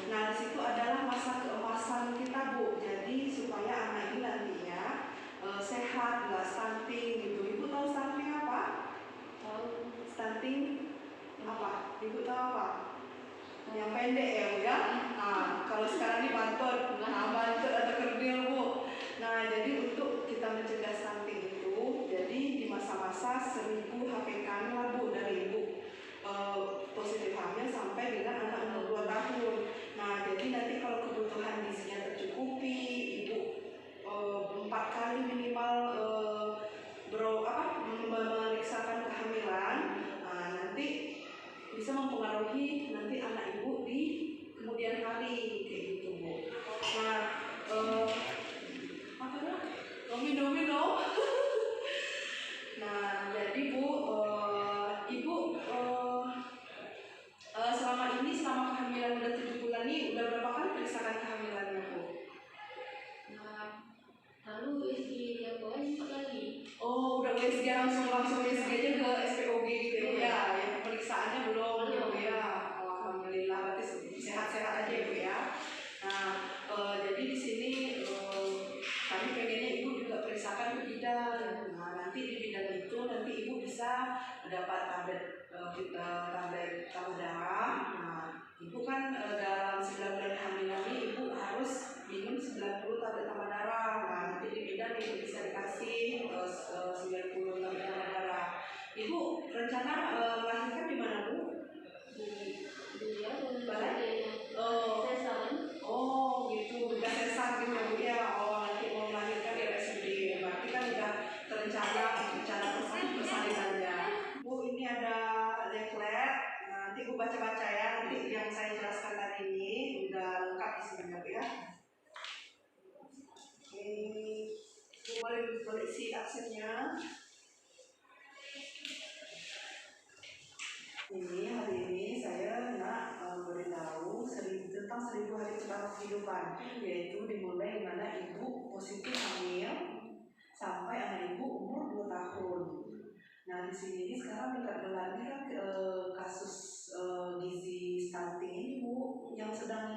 Nah, di situ adalah masa keemasan kita, Bu. Jadi supaya anak ini nantinya sehat, nggak stunting gitu. Ibu tahu stunting apa? Tahu. Stunting apa? Ibu tahu apa? Yang pendek ya, Bu ya. Nah, kalau sekarang ini bantut, bantut atau kerdil, Bu. Nah, jadi untuk kita mencegah stunting itu, jadi di masa-masa 1000 HPK lah, Bu, dari ibu positif hamil sampai dengan anak umur 2 tahun. Nah, jadi nanti kalau kebutuhan gizinya tercukupi, ibu 4 kali minimal memeriksakan kehamilan, nah, nanti bisa mempengaruhi nanti anak ibu di kemudian hari kayak gitu, Bu. Nah, apa tuh? Domino. Nah, jadi Bu, ibu selama ini, selama kehamilan udah 7 bulan nih, udah berapa kali periksakan kehamilannya, Bu? Nah, lalu USG tiap bulan 4 kali. Oh, udah USG langsung USG aja ke SPOG gitu ya? Ya, pemeriksaannya belum gitu ya? Alhamdulillah, berarti sehat-sehat aja, Bu ya. Nah, jadi di sini kami pengennya ibu juga periksakan ke bidan. Nah, nanti di bidan itu nanti ibu bisa dapat tablet tambah darah. Nah, ibu kan dalam 9 bulan kehamilan ini ibu harus minum 90 tablet tambah darah. Nah, nanti di bidan ibu bisa dikasih 90 tablet tambah darah. Ibu rencana melahirkan di mana, Bu? Di Balai? Oh, gitu. Udah sesar gitu, Bu ya. Oh, nanti mau melahirkan di RSUD. Berarti kan udah terencana persalinannya. Bu, ini ada leaflet. Nanti Bu baca-baca ya. Nanti yang saya jelaskan tadi ini udah lengkap isinya, Bu ya. Oke. Bu boleh isi absennya. Ini hari ini saya nak beritahu tentang 1000 hari pertama kehidupan, yaitu dimulai mana ibu positif hamil sampai anak ibu umur 2 tahun. Nah, di sini sekarang dekat gelarnya kan kasus gizi stunting ini, Bu, yang sedang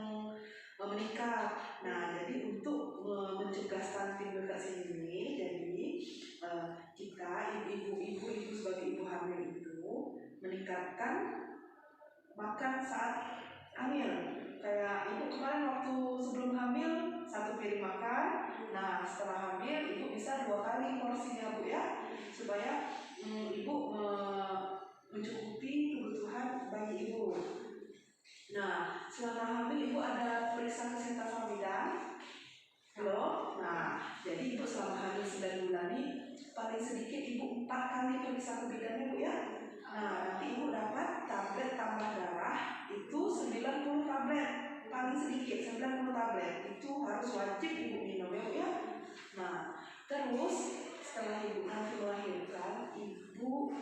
meningkat. Nah, jadi untuk mencegah stunting dekat sini, jadi kita ibu sebagai ibu hamil itu meningkatkan makan saat hamil. Kayak ibu kemarin waktu sebelum hamil 1 piring makan. Nah, setelah hamil ibu bisa 2 kali porsinya, Bu ya, supaya ibu mencukupi kebutuhan bagi ibu. Nah, selama hamil ibu ada periksa kesehatan bidan? Belum? Nah, jadi ibu selama hamil 9 bulan ini paling sedikit ibu 4 kali periksa ke bidannya, Bu ya. Nah, nanti ibu dapat tablet tambah darah itu 90 tablet, paling sedikit 90 tablet itu harus wajib ibu minum, ya, Bu ya. Nah, terus setelah ibu nanti melahirkan, ibu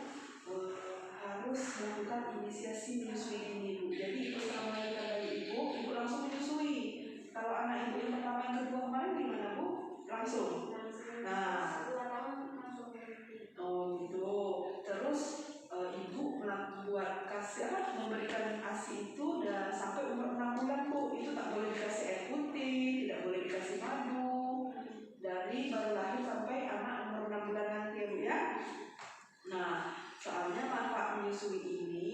harus melakukan inisiasi menyusui dini, Bu. Jadi ibu setelah melahirkan dari ibu langsung menyusui. Kalau anak ibu yang pertama yang kedua kemarin gimana, Bu? Langsung. Nah, 2 tahun langsung berhenti. Oh gitu. Terus ibu memberikan ASI itu udah sampai umur 6 bulan, Bu. Itu tak boleh dikasih air putih, tidak boleh dikasih madu. Dari baru lahir sampai anak umur 6 bulan nanti, ya, Bu ya. Nah, soalnya manfaat menyusui ini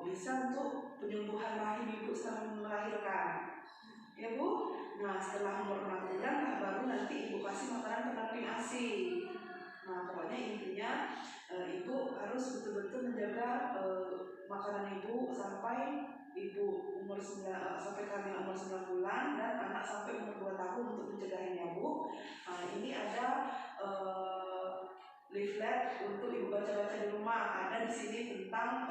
bisa untuk penyembuhan rahim ibu setelah melahirkan, ya, Bu. Nah, setelah umur 6 bulan baru nanti ibu kasih makanan pendamping ASI. Nah, pokoknya intinya ibu harus betul-betul menjaga makanan ibu sampai ibu sampai kami umur 9 bulan dan anak sampai umur 2 tahun untuk mencegahnya, Bu. Nah, ini ada leaflet untuk ibu baca-baca di rumah. Ada di sini tentang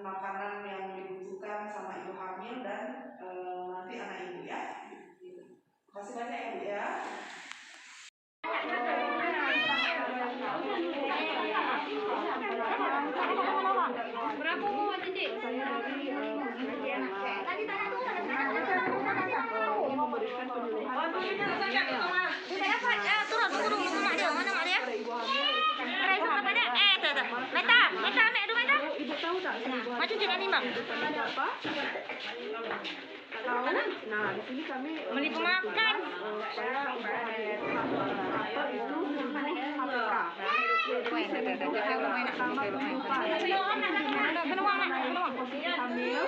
makanan yang dibutuhkan sama ibu hamil dan nanti anak ibu ya. Terima kasih banyak ya, Bu ya. Berapa mau Cici? Tadi tanya tuh Meta, mek du meta. Ibu tahu tak Macam jangan nimbang. Apa? Tahu? Nah, di sini kami Beli pemakan. supaya atau itu HPK. Pertama kehidupan. Hamil.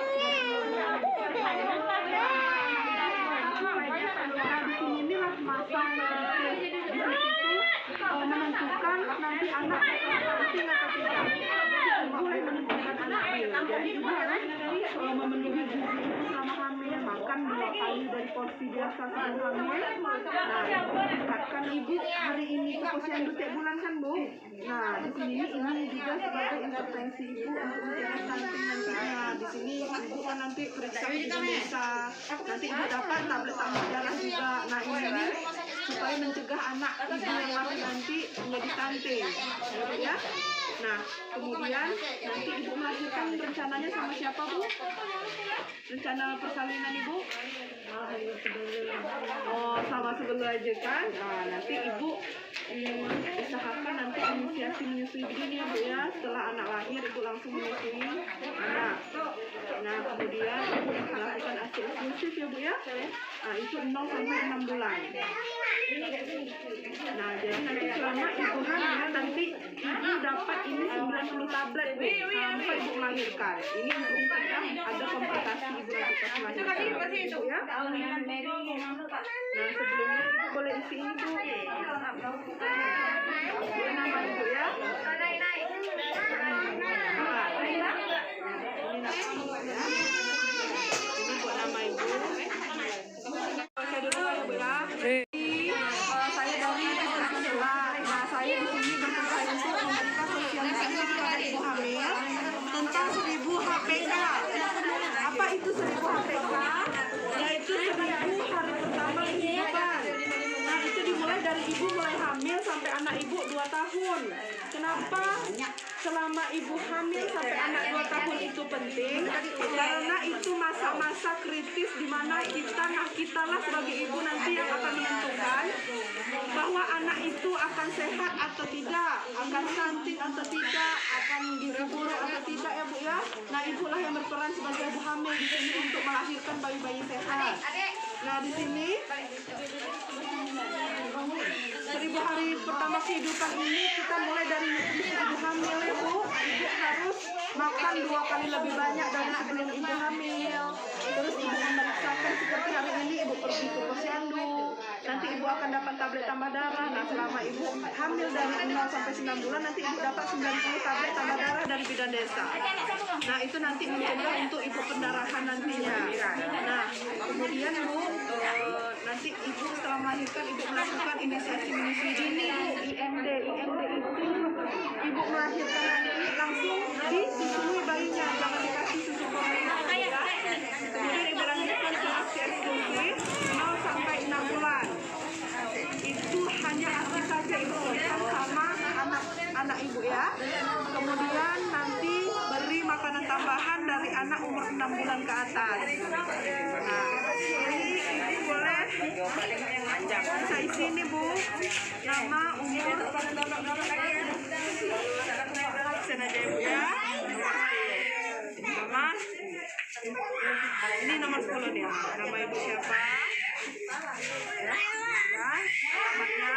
Inilah masa menentukan nanti anak penting atau tidak. Boleh menentukan anak. Jadi ibu harus memenuhi gizi selama hamil, makan 2 kali dari porsi biasa sebelum hamil. Nah, katakan ibu hari ini ke posyandu tiap bulan kan bu? Nah, di sini ini juga sebagai intervensi ibu untuk mencegah stunting nantinya. Di sini ibu kan nanti periksa ke desa, nanti ibu dapat tablet tambah darah juga. Nah ini supaya mencegah anak ibu yang lahir nanti menjadi stunting, ya. Nah, kemudian nanti ibu melahirkan rencananya sama siapa bu? Rencana persalinan ibu? Oh, sama sebelum aja kan? Nah, nanti ibu usahakan nanti inisiasi menyusui begini ya bu ya. Setelah anak lahir ibu langsung menyusui anak. Nah, kemudian melakukan ASI eksklusif ya bu ya. Nah, itu 0 sampai 6 bulan. Nah, jadi nanti selama ibu hamil nanti ibu dapat ini 90 tablet bu sampai ibu melahirkan. Ini untuk mencegah ada komplikasi ibu nanti pas melahirkan bu ya. Nah, sebelumnya ibu boleh isi ini bu. Boleh nama ibu ya. Ini buat nama ibu. Saya dulu ya bu ya. Saya dari Pusat. Nah, saya di sini bertugas untuk memberikan sosialisasi kepada ibu hamil tentang 1000 HPK. Apa itu 1000 HPK? Yaitu 1000 hari pertama kehidupan. Nah, itu dimulai dari ibu mulai hamil sampai anak ibu 2 tahun. Kenapa? Selama ibu hamil sampai anak 2 tahun itu penting karena itu masa-masa kritis di mana kita lah sebagai ibu nanti yang akan menentukan bahwa anak itu akan sehat atau tidak, akan stunting atau tidak, akan gizi buruk atau tidak ya bu ya. Nah, ibulah yang berperan sebagai ibu hamil di sini untuk melahirkan bayi-bayi sehat. Nah, di sini 1000 hari pertama kehidupan ini kita mulai dari ibu hamil ya bu. Ibu harus makan 2 kali lebih banyak dari sebelum ibu hamil. Terus ibu memeriksakan seperti hari ini ibu pergi ke posyandu. Nanti ibu akan dapat tablet tambah darah. Nah, selama ibu hamil dari 0 sampai 9 bulan nanti ibu dapat 90 tablet tambah darah dari bidan desa. Nah, itu nanti mencegah untuk ibu pendarahan nantinya. Nah, kemudian bu nanti ibu setelah melahirkan ibu melakukan inisiasi menyusui dini bu, IMD. IMD itu ibu melahirkan nanti langsung disusui bayinya, jangan dikasih susu formula ya. Kemudian ibu lanjutkan ke ASI eksklusif 0 sampai 6 bulan. Itu hanya ASI saja ibu berikan sama anak ibu ya. Kemudian nanti beri makanan tambahan dari anak umur 6 bulan ke atas. Nah, ini ibu boleh bisa isi ini bu, nama, umur, absen aja ibu ya. Nama, ini nomor 10 nih, nama ibu siapa? Ya, namanya.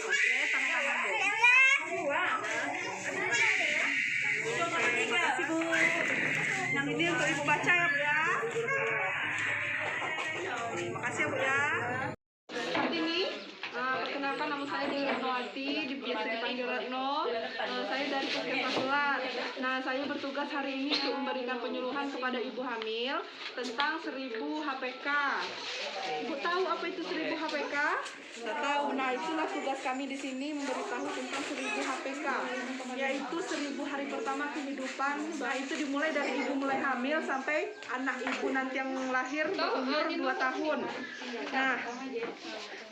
Oke, tanda tangan bu. Terima kasih bu. Yang ini untuk ibu baca ya bu ya. Terima kasih ya bu ya. Saat ini perkenalkan nama saya Dewi Retnowati, biasa dipanggil Retno. Saya dari Puskesmas Selat. Nah, saya bertugas hari ini untuk memberikan penyuluhan kepada ibu hamil tentang 1000 HPK. Ibu tahu apa itu 1000 HPK? Tidak tahu. Nah, itulah tugas kami di sini memberitahu tentang 1000 HPK, yaitu 1000 hari pertama kehidupan. Nah, itu dimulai dari ibu mulai hamil sampai anak ibu nanti yang lahir berumur 2 tahun. Nah,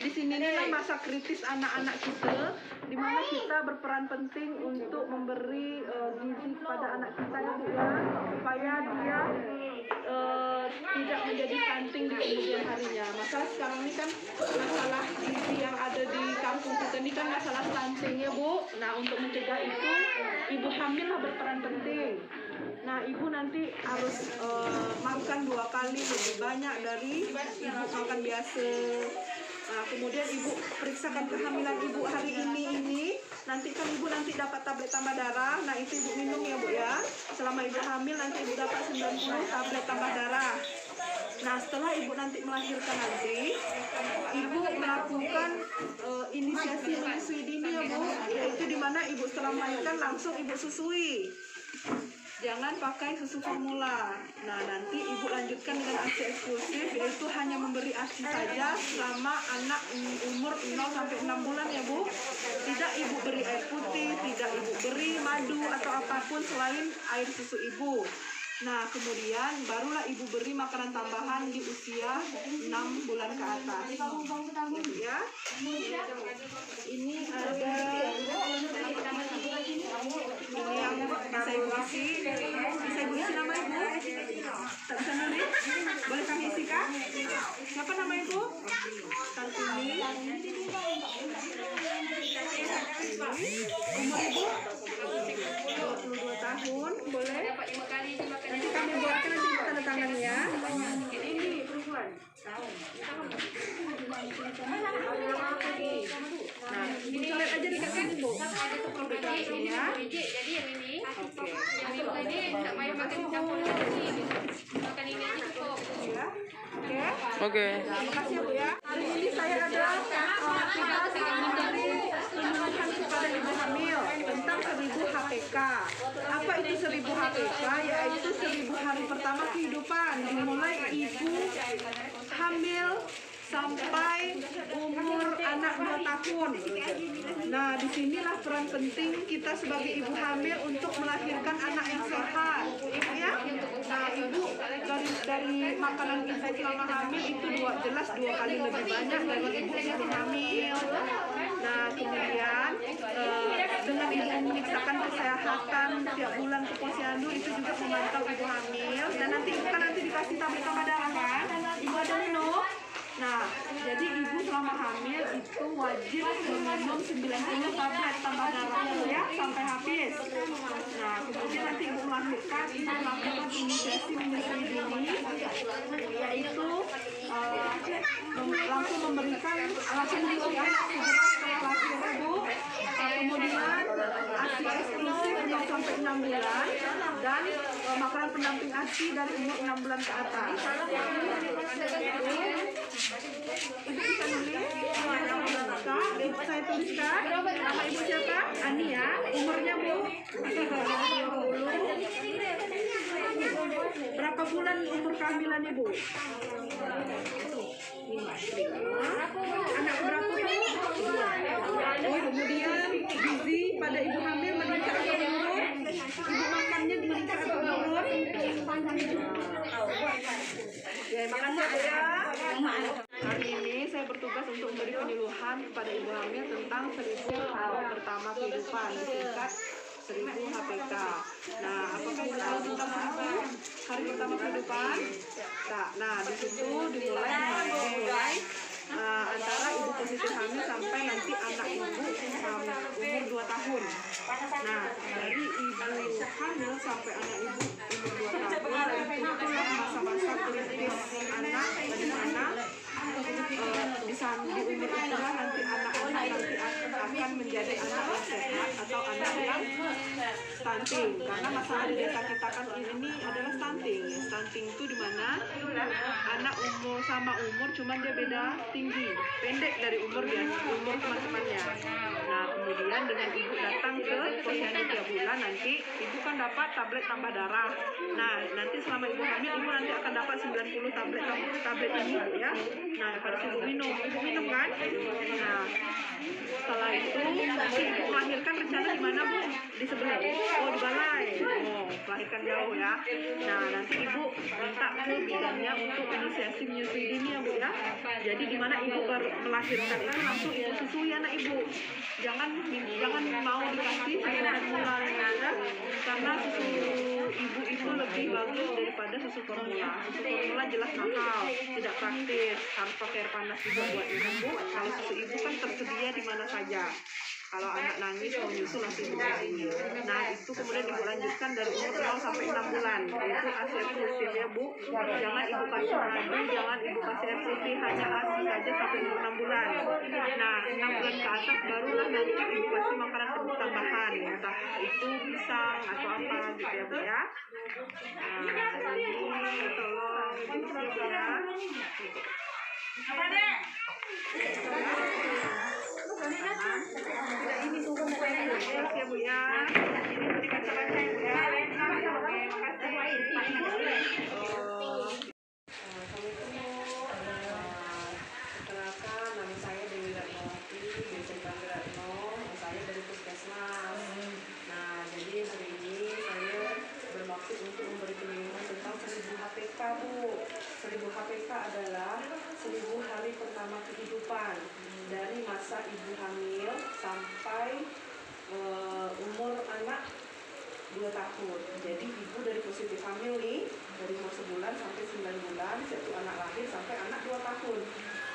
di sini inilah masa kritis anak-anak kita, di mana kita berperan penting untuk memberi gizi kepada anak kita ya bu ya, supaya dia tidak menjadi stunting di kemudian harinya. Masalah sekarang ini kan masalah gizi yang ada di kampung kita ini kan masalah stunting ya Bu. Nah untuk mencegah itu ibu hamil lah berperan penting. Nah ibu nanti harus makan 2 kali lebih banyak dari ibu makan biasa. Nah, kemudian ibu periksakan kehamilan ibu hari ini. Nanti kan ibu nanti dapat tablet tambah darah. Nah itu ibu minum ya Bu ya. Selama ibu hamil nanti ibu dapat 90 tablet tambah darah. Nah setelah ibu nanti melahirkan nanti, ibu melakukan inisiasi menyusui dini ya Bu. Yaitu dimana ibu setelah melahirkan langsung ibu susui. Jangan pakai susu formula. Nah nanti ibu lanjutkan dengan ASI eksklusif, yaitu hanya memberi ASI saja selama anak umur 0 sampai 6 bulan ya Bu. Tidak ibu beri air putih, tidak ibu beri madu atau apapun selain air susu ibu. Nah kemudian barulah ibu beri makanan tambahan di usia 6 bulan ke atas. Ya. Ini ada ini yang bisa ibu isi. Bisa ibu isi nama ibu? Tak bisa nulis? Boleh kami isi kah? Siapa nama ibu? Tantuni. Umur ibu? 22 tahun. Boleh? Nanti kami buatkan nanti ibu tanda tangan ya. Ini perempuan. Nah, ibu coret aja di kaki ibu. Ya. Jadi yang ini, Oke. yang ini tak payah makan campur lagi. Makan ini aja cukup. Ya. Oke. Oke. Nah, makasih ya Bu ya. Hari ini saya ada tugas memberi penyuluhan kepada ibu hamil tentang 1000 HPK. Apa itu 1000 HPK? Yaitu 1000 hari pertama kehidupan, dimulai ibu hamil sampai umur anak 2 tahun. Nah, disinilah peran penting kita sebagai ibu hamil untuk melahirkan anak yang sehat, ya. Nah, ibu dari makanan ibu selama hamil itu jelas 2 kali lebih banyak dari ibu sebelum hamil. Nah, kemudian dengan ibu memeriksakan kesehatan tiap bulan ke posyandu itu juga memantau ibu hamil. Dan nanti ibu kan nanti dikasih tablet tambah darah kan? Ibu ada minum. Nah, jadi ibu selama hamil itu wajib meminum 90 tablet tambah darah ya sampai habis. Nah, kemudian nanti ibu melahirkan, ibu melakukan inisiasi menyusui dini, yaitu langsung memberikan langsung menyusui anak segera setelah lahir ibu. Kemudian ASI eksklusif 0 sampai 6 bulan dan makanan pendamping ASI dari umur 6 bulan ke atas. Ibu bisa nulis? Ibu saya tuliskan. Nama ibu siapa? Ani ya. Umurnya Bu? 20. Berapa bulan umur kehamilan ibu? 5. Anak berapa Bu? 2. Oh, kemudian gizi pada ibu hamil meningkat atau menurun? Ibu makannya meningkat atau menurun? Ya, makasih Bu ya. Hari ini saya bertugas untuk memberi penyuluhan kepada ibu hamil tentang 1000 hari pertama kehidupan, disingkat 1000 HPK. Nah, apakah ibu tahu tentang 1000 hari pertama kehidupan? Nah, di situ dimulai antara ibu posisi hamil sampai nanti anak ibu umur 2 tahun. Nah, dari ibu hamil sampai anak ibu umur 2 tahun, itulah masa-masa kritis anak, bagaimana di umur itulah nanti anak nanti akan menjadi anak yang sehat atau anak yang stunting. Karena masalah di desa kita kan ini adalah stunting. Stunting itu dimana anak sama umur cuman dia beda tinggi, pendek dari umur teman-temannya. Nah, kemudian dengan ibu datang ke posyandu tiap bulan, nanti ibu kan dapat tablet tambah darah. Nah, nanti selama ibu hamil, ibu nanti akan dapat 90 tablet ini Bu ya. Nah, pada ibu minum kan? Nah, setelah itu nanti ibu melahirkan rencana di mana Bu? Di sebelah. Oh, di balai. Oh, melahirkan jauh ya. Nah, nanti ibu minta ke bidannya untuk inisiasi menyusui dini ya Bu ya. Jadi di mana ibu baru melahirkan itu langsung ibu susui anak ibu. Jangan mau dikasih susu formula ya, karena susu ibu itu lebih lebih bagus daripada susu formula. Susu formula jelas mahal, tidak praktis, harus pakai air panas juga buat minum, Bu. Kalau susu ibu kan tersedia di mana saja. Kalau anak nangis mau nyusu langsung diberi. Nah, itu kemudian ibu lanjutkan dari umur 0 sampai 6 bulan. Itu ASI eksklusif ya, Bu. Jangan ibu kasih madu, jangan ibu kasih air putih, hanya ASI saja sampai umur 6 bulan. Nah, 6 bulan ke atas barulah nanti ibu kasih makanan tambahan, entah itu pisang atau apa gitu ya, Bu ya. Nah, jadi tolong ibu ya. Ini tunggu ya, Bu ya. Ini beri kaca-kaca ya, Bu ya. Oke, makasih. Perkenalkan, nama saya Dewi Ratnawati, Desa Panggilatno, saya dari Puskesmas. Nah, jadi hari ini saya bermaksud untuk memberi pengumuman tentang 1000 HPK, Bu. 1000 HPK adalah 1000 hari pertama kehidupan dari masa ibu hamil sampai umur anak 2 tahun. Jadi ibu dari positif hamil nih, dari umur sebulan sampai 9 bulan, yaitu anak lahir sampai anak 2 tahun.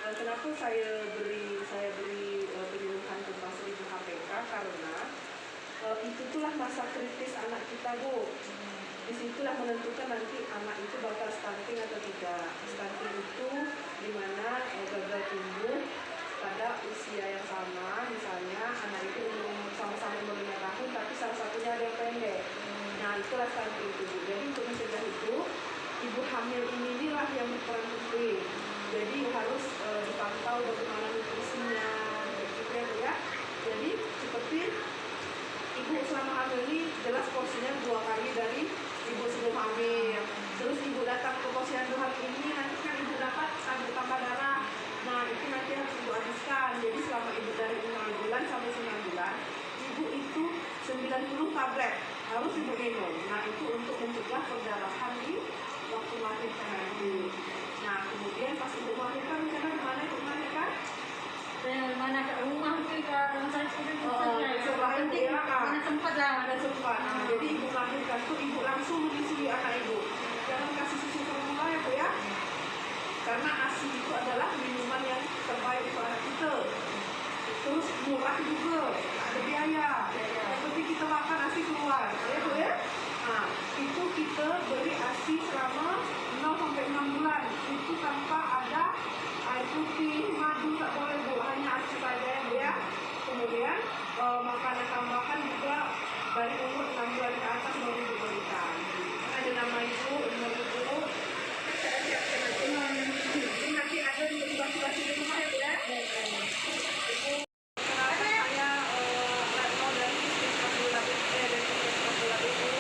Kenapa saya beri pengumuman tentang 1000 HPK? Karena itulah masa kritis anak kita, Bu. Disitulah menentukan nanti anak itu bakal stunting atau tidak. Stunting itu dimana gagal tumbuh pada usia yang sama, misalnya anak itu sama-sama umur 5 tahun tapi salah satunya ada yang pendek. Nah, itulah stunting itu, Bu. Jadi untuk mencegah itu, ibu hamil inilah yang berperan penting. Jadi harus dipantau bagaimana nutrisinya, gitu ya. Jadi seperti ibu selama hamil ini jelas porsinya 2 kali dari ibu sebelum hamil. Terus ibu datang ke posyandu hari ini, nanti kan ibu dapat sabuk tambah darah. Nah, itu nanti harus ibu habiskan. Jadi selama ibu dari 6 bulan sampai 9 bulan, ibu itu 90 tablet harus ibu minum. Nah, itu untuk mencegah perdarahan di waktu melahirkan nanti. Nah, kemudian pas ibu melahirkan, rencana di mana ibu melahirkan? Mana ke rumah ke rumah sakit itu Penting mana tempat lah. ada sempat. Nah, jadi ibu melahirkan tuh ibu langsung menyusui anak ibu. Jangan kasih susu formula ya, Bu ya. Karena ASI itu adalah minuman yang terbaik untuk anak kita. Terus murah juga, tak ada biaya. Yang penting kita makan ASI keluar, ya, Bu ya. Nah, itu kita beri ASI selama 0 sampai 6 bulan. Itu tanpa ada air putih, madu, tak boleh, Bu. Hanya ASI saja ya, Bu ya. Kemudian makanan tambahan juga dari umur 6 bulan ke atas baru diberikan. Ada nama ibu, nomor ibu. Saya siapkan nanti. Ini nanti ada di basi-basi di rumah ya, Bu ya. Ibu, kenalkan saya Retno dari Puskesmas Bola Ibu.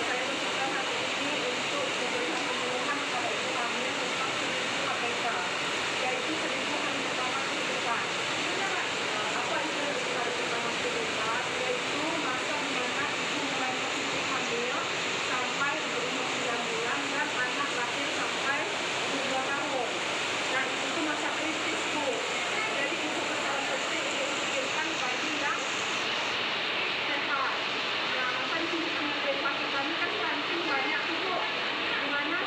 Saya bersuka hari ini untuk memberikan pengumuman kepada ibu hamil tentang 1000 HPK, yaitu 1000 hari pertama kehidupan. Apa itu 1000 hari pertama kehidupan? Yaitu masa di mana ibu mulai positif hamil sampai berumur 9 bulan dan anak lahir sampai umur 2 tahun. Nah, itu tuh masa kritis, Bu. Jadi itu berperan penting untuk memikirkan bayi yang sehat. Nah, masa di sini kemudian makin kami kan stunting banyak tuh, Bu. Di mana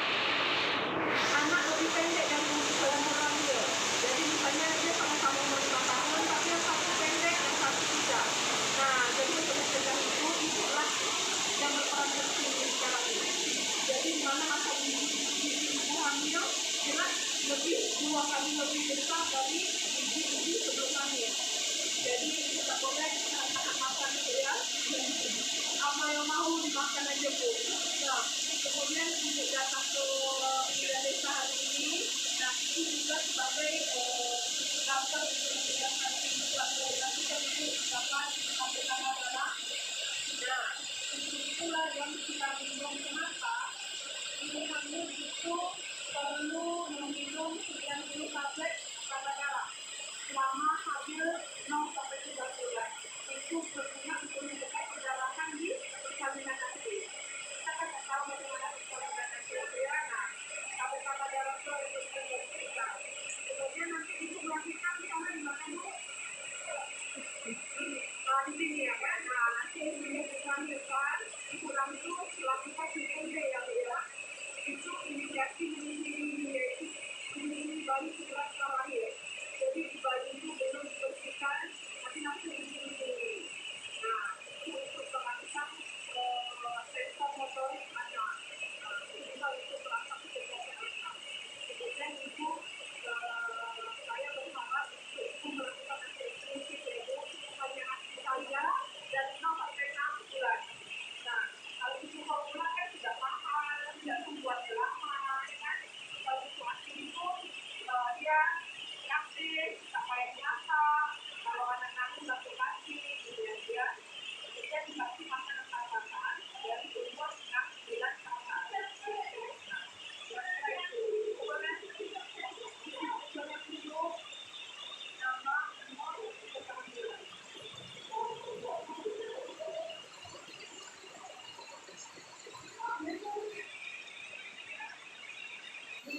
anak lebih pendek dari umur hamil. Jadi misalnya dia sama-sama umur 5 tahun, tapi yang satu pendek, yang satu tidak. Nah, jadi untuk mencegah itu, ibulah yang berperan penting sekarang ini. Jadi di mana masa ibu hamil jelas lebih 2 kali lebih besar dari ibu sebelum hamil. Jadi tidak boleh makan itu ya. Apa yang mau dimakan aja, Bu. Nah, kemudian ibu datang ke Ida Desa hari ini. Nah, itu juga sebagai daftar untuk menyediakan keluarga kita ibu dapat HPK darah. Nah, itulah yang kita bingung kenapa ibu hamil itu perlu meminum 90 tablet tambah darah selama hamil 0 sampai 3 bulan. Itu berguna untuk mencegah perdarahan di persalinan nanti. Kita kan tak tahu bagaimana persalinan nanti ya. Nah, HPK darah itu kita. Kemudian nanti ibu melahirkan di sana di mana, Bu? Di sini ya kan. Nah, nanti ibu melahirkan ibu langsung melakukan IUD ya, Bu ya.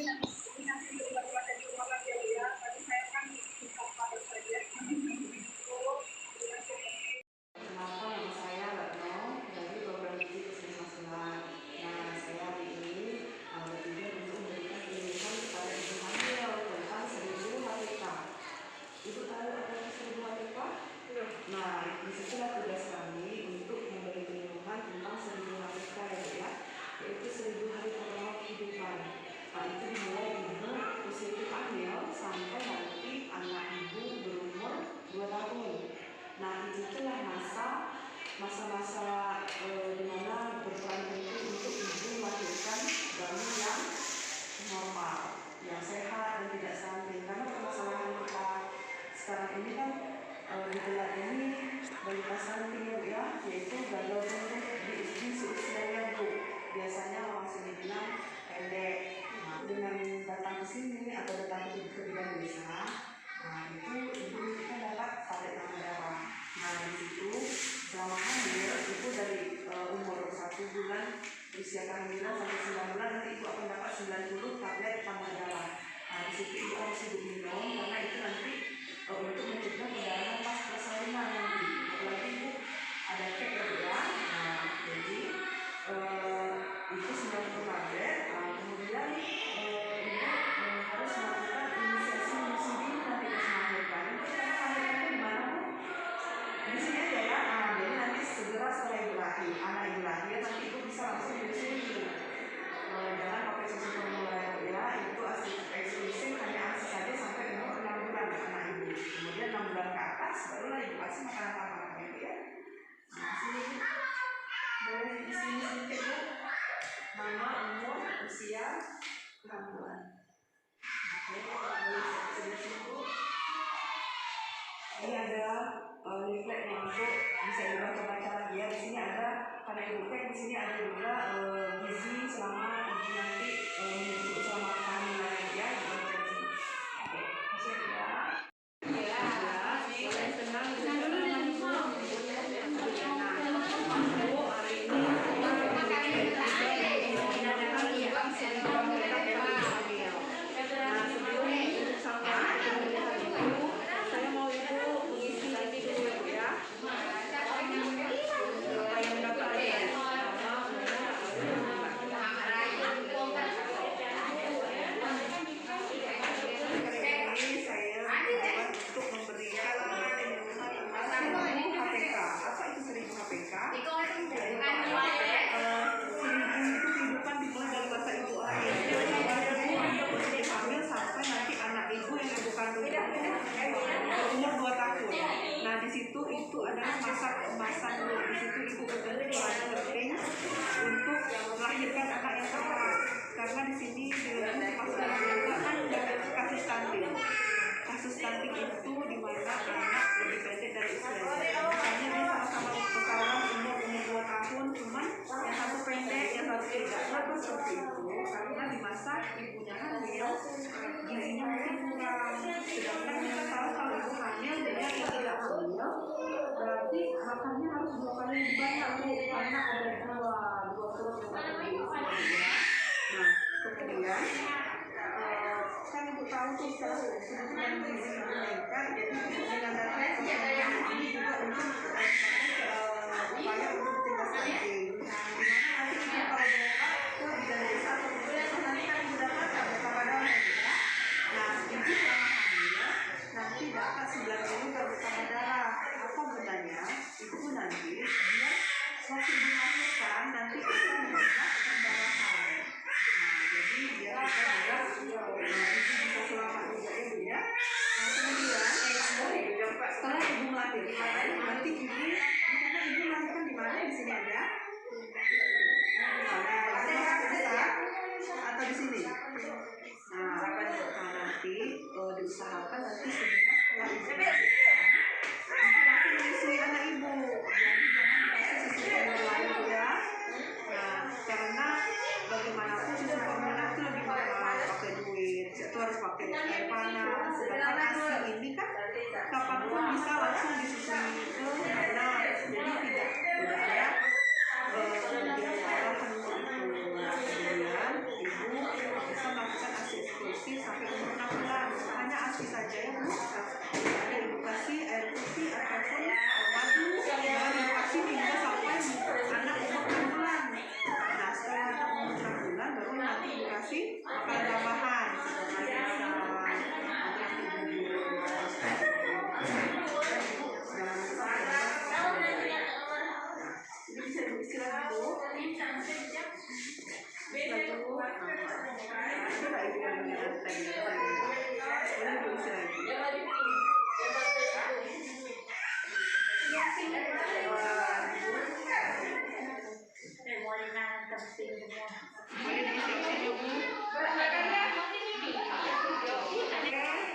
Kenapa nama saya Retno dari program gizi puskesmas. Nah, saya hari ini bertujuan untuk memberikan pilihan kepada ibu hamil tentang 1000 HPK. Ibu tahu apa itu 1000 HPK? Nah, disitulah tugas kami untuk memberi pengumuman tentang 1000 HPK ya, yaitu 1000 hari pertama kehidupan. Nah, itu dimulai ibu positif hamil sampai nanti anak ibu berumur 2 tahun. Nah, itulah masa-masa di mana berperan penting untuk ibu melahirkan bayi yang normal, yang sehat dan tidak stunting. Karena permasalahan kita sekarang ini kan gejala ini balita stunting ya, yaitu gagal tumbuh di usia yang Bu. Biasanya orang sini bilang pendek. Nah, dengan datang ke sini atau datang ke bidan desa, nah itu ibu kita dapat tarik nafas darah. Nah, di situ selama hamil ibu dari umur 1 bulan usia kehamilan sampai 9 bulan nanti ibu akan dapat 90 tablet tambah darah. Nah, di situ ibu harus ibu minum karena itu nanti untuk mencegah perdarahan pas persalinan nanti. Apalagi ibu ada cek ya. Nah, jadi itu 90 tablet. Kemudian ibu harus melakukan inisiasi musim dini nanti pas melahirkan. Karena melahirkan di mana Bu? Di sini aja ya. Jadi nanti segera setelah ibu lahir, anak ibu lahir nanti ibu bisa langsung menyusui dulu. Jangan pakai susu formula ya, itu eksklusif hanya ASI saja sampai umur 6 bulan anak ibu. Kemudian 6 bulan ke atas barulah ibu kasih makanan tambahan itu ya. Nah, sini boleh di sini sedikit Bu. Nama, umur, usia, 6 bulan. Oke, boleh sedikit Bu. Ini ada leaflet yang untuk bisa dibaca-baca lagi ya. Di sini ada karena ibu cek di sini ada juga gizi selama ibu nanti menyusui selama kehamilan ya. Dibaca di sini. Oke, kasih ya. Ya, boleh tenang. Bu, hari ini saya mau ibu mengisi ini dulu ya. Supaya mendapat ini saya buat untuk memberikan pengumuman tentang 1000 HPK. Apa itu 1000 HPK? 1000 itu kehidupan dimulai dari masa ibu lahir. Ibu positif hamil sampai nanti anak ibu yang ibu kandung umur 2 tahun. Nah, di situ itu adalah masa dulu. Di situ ibu betul-betul ada penting untuk melahirkan anak yang tepat. Karena di sini pas kan kasus stunting. Kasus stunting itu di mana anak lebih pendek dari usianya. Misalnya dia sama-sama berkawan umur 2 tahun, cuman yang satu pendek, yang satu tidak. Kenapa seperti itu? Karena di masa ibunya hamil, gizinya mungkin kurang. Sedangkan yang tahu kalau ibu hamil dengan yang tidak hamil, berarti makannya harus 2 kali lebih banyak Bu, karena ada dua perut yang berbeda. Nah, kemudian kan ibu tahu tuh kebutuhan gizi ibu meningkat, jadi dengan data ini juga untuk upaya untuk mencegah stunting. Dimana nanti ibu kalau berobat ke bidan desa atau puskesmas nanti kan ibu dapat tablet tambah darah ya. Nah, ibu selama hamil nanti dapat 9 minggu tablet tambah darah. Apa gunanya? Ibu nanti dia waktu ibu melahirkan nanti akan mencegah perdarahan. Nah, jadi biar kita juga ibu bisa selamat juga ya Bu ya. Ibu yang tadi. Boleh Ibu isi lagi. Boleh diisi lagi Bu.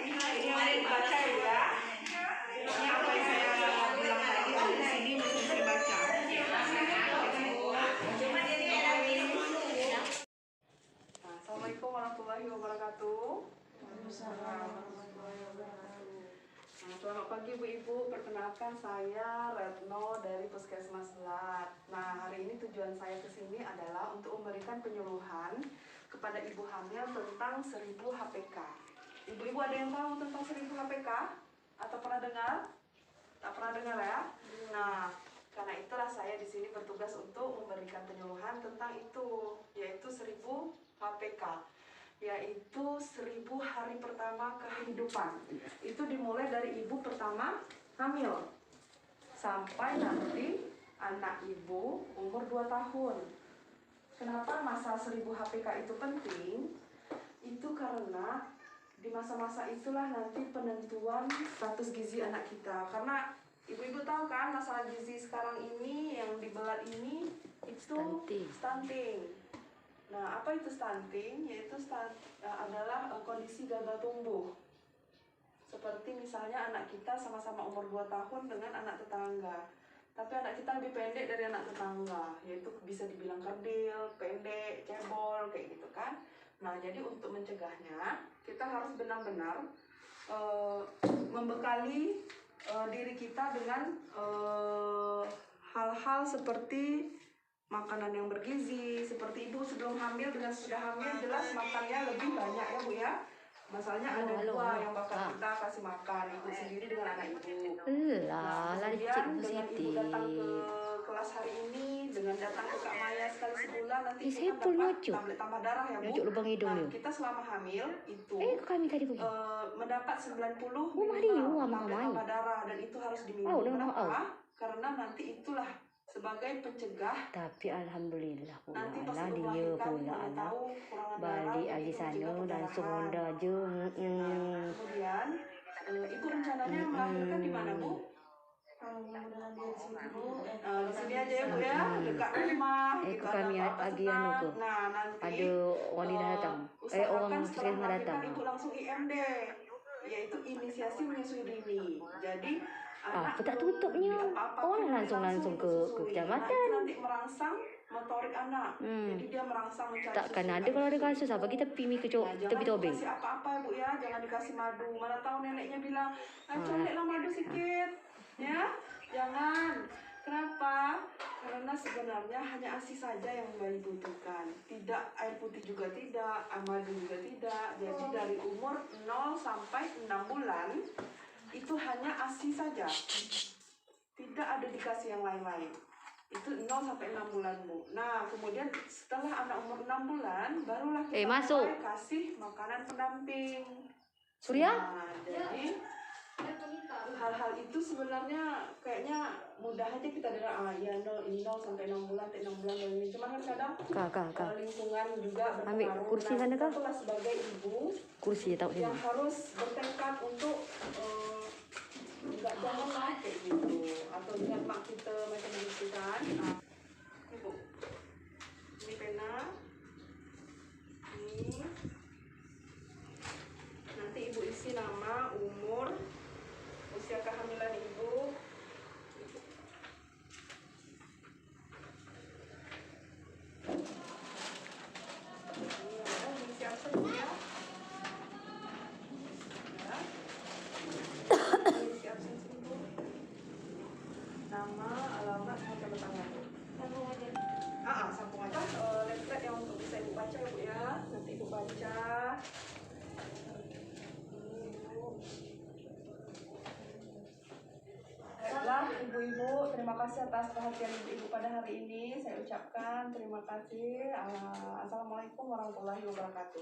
Ini yang baca ya. Ini apa yang saya bilang tadi di sini mesti saya baca. Assalamualaikum warahmatullahi wabarakatuh. Nah, selamat pagi Bu-Ibu, perkenalkan saya Retno dari Puskesmas Selat. Nah, hari ini tujuan saya ke sini adalah untuk memberikan penyuluhan kepada ibu hamil tentang 1000 HPK. Ibu-ibu ada yang tahu tentang 1000 HPK? Atau pernah dengar? Tak pernah dengar ya? Nah, karena itulah saya di sini bertugas untuk memberikan penyuluhan tentang itu, yaitu 1000 HPK, yaitu 1000 hari pertama kehidupan. Itu dimulai dari ibu pertama hamil sampai nanti anak ibu umur 2 tahun. Kenapa masa 1000 HPK itu penting? Itu karena di masa-masa itulah nanti penentuan status gizi anak kita. Karena ibu-ibu tahu kan masalah gizi sekarang ini yang dibelat ini itu stunting. Nah, apa itu stunting? Yaitu adalah kondisi gagal tumbuh. Seperti misalnya anak kita sama-sama umur 2 tahun dengan anak tetangga. Tapi anak kita lebih pendek dari anak tetangga, yaitu bisa dibilang kerdil, pendek, cebol, kayak gitu kan. Nah, jadi untuk mencegahnya, kita harus benar-benar membekali diri kita dengan hal-hal seperti makanan yang bergizi. Seperti ibu sebelum hamil dengan sudah hamil jelas makannya lebih banyak ya Bu ya. Masalahnya ada dua yang bakal kita kasih makan, ibu sendiri dengan anak ibu. Nah, kemudian dengan ibu datang ke kelas hari ini, dengan datang ke Kak Maya sekali sebulan, nanti kita dapat tablet tambah darah ya Bu. Nah, kita selama hamil itu mendapat 90 minimal tablet tambah darah, dan itu harus diminum. Kenapa? Karena nanti itulah sebagai pencegah. Tapi alhamdulillah Nanti pas pula sebelum dia melahirkan pula kita anak tahu kekurangan balik darah, lagi itu sana mencegah langsung perdarahan. onda aja. Nah, kemudian ibu rencananya melahirkan di mana Bu? Di sini aja ya Bu ya, dekat rumah. Gitu, kami ada apa-apa lagi senang. anu ke. Nah, nanti Ada wanita datang. usahakan Orang setelah Puskesmas melahirkan datang. ibu langsung IMD, yaitu inisiasi menyusui dini. Jadi anak Apa tak belum tutupnya? beli apa-apa, Orang tapi langsung ke disusui. Nah, kecamatan. itu nanti merangsang motorik anak. Jadi dia merangsang mencari Takkan susu, ada air kalau ada susu. kasus apa kita pergi ke Nah, tepi jangan tobeng. dikasih apa-apa Bu ya, jangan dikasih madu. Mana tahu neneknya bilang, coleklah madu sedikit. Ya, jangan. Kenapa? Karena sebenarnya hanya ASI saja yang bayi butuhkan. Tidak air putih juga tidak, madu juga tidak. Jadi dari umur 0 sampai 6 bulan itu hanya ASI saja. Tidak ada dikasih yang lain-lain. Itu 0 sampai 6 bulan Bu. Nah, kemudian setelah anak umur 6 bulan barulah kita mulai kasih makanan pendamping. Surya? Nah, jadi hal-hal itu sebenarnya kayaknya mudah aja kita dengar, ya 0 sampai 6 bulan, 6 bulan ini. Cuman kan kadang lingkungan juga berpengaruh. Ambil kursi sana kah? Kita sebagai ibu Kursi tak yang harus bertekad untuk janganlah kayak gitu, atau ingat mak kita macam gitu kan. Nah, ibu, ini pena, ini nanti ibu isi nama, umur, usia kehamilan ibu. Ini ada isi absen ya. Isi absen sini Bu. Nama, alamat, sama tanda tangan. Sambung aja. Sambung aja. Leaflet yang untuk bisa ibu baca ya Bu ya. Nanti ibu baca. Baiklah ibu-ibu, terima kasih atas perhatian ibu-ibu pada hari ini. Saya ucapkan terima kasih. Assalamualaikum warahmatullahi wabarakatuh.